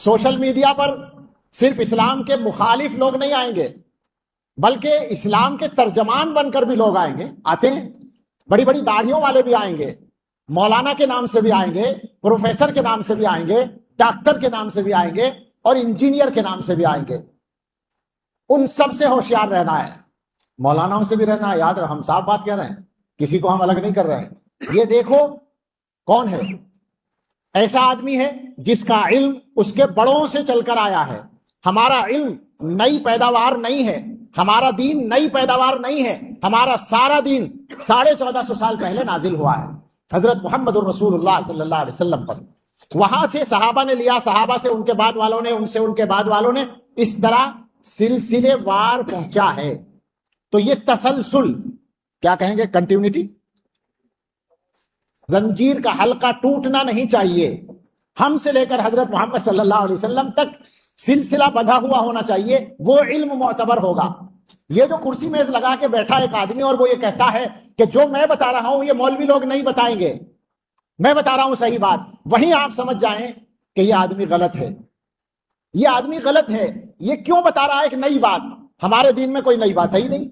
Social media پر صرف اسلام کے مخالف لوگ نہیں آئیں گے بلکہ اسلام کے ترجمان بن کر بھی لوگ آئیں گے، آتے ہیں، بڑی بڑی داڑھیوں والے بھی آئیں گے، مولانا کے نام سے بھی آئیں گے، پروفیسر کے نام سے بھی آئیں گے، ڈاکٹر کے نام سے بھی آئیں گے اور انجینئر کے نام سے بھی آئیں گے۔ ان سب سے ہوشیار رہنا ہے، مولاناؤں سے بھی رہنا ہے، یاد رہو ہم صاف بات کہہ رہے ہیں، کسی کو ہم الگ نہیں کر رہے ہیں۔ یہ دیکھو کون ہے، ایسا آدمی ہے جس کا علم اس کے بڑوں سے چل کر آیا ہے۔ ہمارا علم نئی پیداوار نہیں ہے، ہمارا دین نئی پیداوار نہیں ہے، ہمارا سارا دین 1450 سال پہلے نازل ہوا ہے حضرت محمد الرسول اللہ صلی اللہ علیہ وسلم پر۔ وہاں سے صحابہ نے لیا، صحابہ سے ان کے بعد والوں نے، ان سے ان کے بعد والوں نے، اس طرح سلسلے وار پہنچا ہے۔ تو یہ تسلسل، کیا کہیں گے، کنٹینیوٹی، زنجیر کا حلقہ ٹوٹنا نہیں چاہیے۔ ہم سے لے کر حضرت محمد صلی اللہ علیہ وسلم تک سلسلہ بندھا ہوا ہونا چاہیے، وہ علم معتبر ہوگا۔ یہ جو کرسی میز لگا کے بیٹھا ایک آدمی اور وہ یہ کہتا ہے کہ جو میں بتا رہا ہوں یہ مولوی لوگ نہیں بتائیں گے، میں بتا رہا ہوں صحیح بات، وہیں آپ سمجھ جائیں کہ یہ آدمی غلط ہے۔ یہ آدمی غلط ہے، یہ کیوں بتا رہا ہے ایک نئی بات؟ ہمارے دین میں کوئی نئی بات ہے ہی نہیں،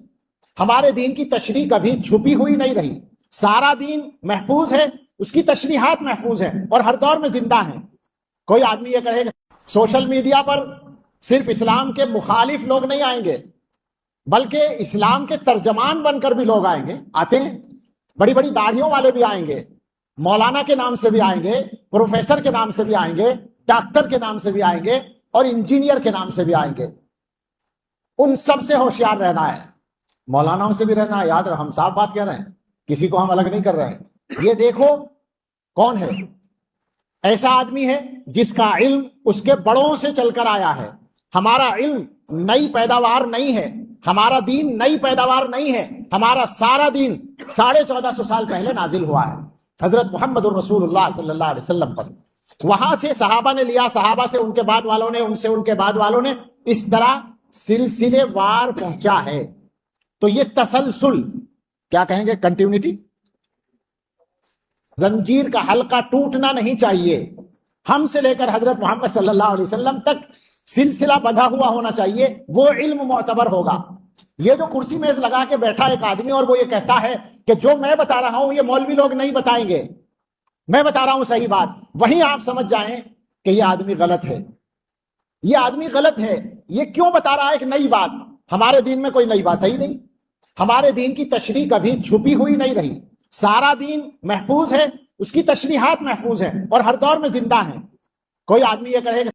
ہمارے دین کی تشریح کبھی چھپی ہوئی نہیں رہی، سارا دین محفوظ ہے، اس کی تشریحات محفوظ ہیں اور ہر دور میں زندہ ہیں۔ کوئی آدمی یہ کہے کہ سوشل میڈیا پر صرف اسلام کے مخالف لوگ نہیں آئیں گے بلکہ اسلام کے ترجمان بن کر بھی لوگ آئیں گے، آتے ہیں، بڑی بڑی داڑھیوں والے بھی آئیں گے، مولانا کے نام سے بھی آئیں گے، پروفیسر کے نام سے بھی آئیں گے، ڈاکٹر کے نام سے بھی آئیں گے اور انجینئر کے نام سے بھی آئیں گے۔ ان سب سے ہوشیار رہنا ہے، مولاناؤں سے بھی رہنا ہے، یاد رہو ہم صاف بات کہہ رہے ہیں، کسی کو ہم الگ نہیں کر رہے ہیں۔ یہ دیکھو کون ہے، ایسا آدمی ہے جس کا علم اس کے بڑوں سے چل کر آیا ہے۔ ہمارا علم نئی پیداوار نہیں ہے، ہمارا دین نئی پیداوار نہیں ہے، ہمارا سارا دین 1450 سال پہلے نازل ہوا ہے حضرت محمد الرسول اللہ صلی اللہ علیہ وسلم پر۔ وہاں سے صحابہ نے لیا، صحابہ سے ان کے بعد والوں نے، ان سے ان کے بعد والوں نے، اس طرح سلسلے وار پہنچا ہے۔ تو یہ تسلسل، کیا کہیں گے، کنٹینیوٹی، زنجیر کا حلقہ ٹوٹنا نہیں چاہیے۔ ہم سے لے کر حضرت محمد صلی اللہ علیہ وسلم تک سلسلہ بندھا ہوا ہونا چاہیے، وہ علم معتبر ہوگا۔ یہ جو کرسی میز لگا کے بیٹھا ایک آدمی اور وہ یہ کہتا ہے کہ جو میں بتا رہا ہوں یہ مولوی لوگ نہیں بتائیں گے، میں بتا رہا ہوں صحیح بات، وہیں آپ سمجھ جائیں کہ یہ آدمی غلط ہے۔ یہ آدمی غلط ہے، یہ کیوں بتا رہا ہے ایک نئی بات؟ ہمارے دین میں کوئی نئی بات ہے ہی نہیں، ہمارے دین کی تشریح کبھی چھپی ہوئی نہیں رہی، سارا دین محفوظ ہے، اس کی تشریحات محفوظ ہیں اور ہر دور میں زندہ ہیں۔ کوئی آدمی یہ کہے کہ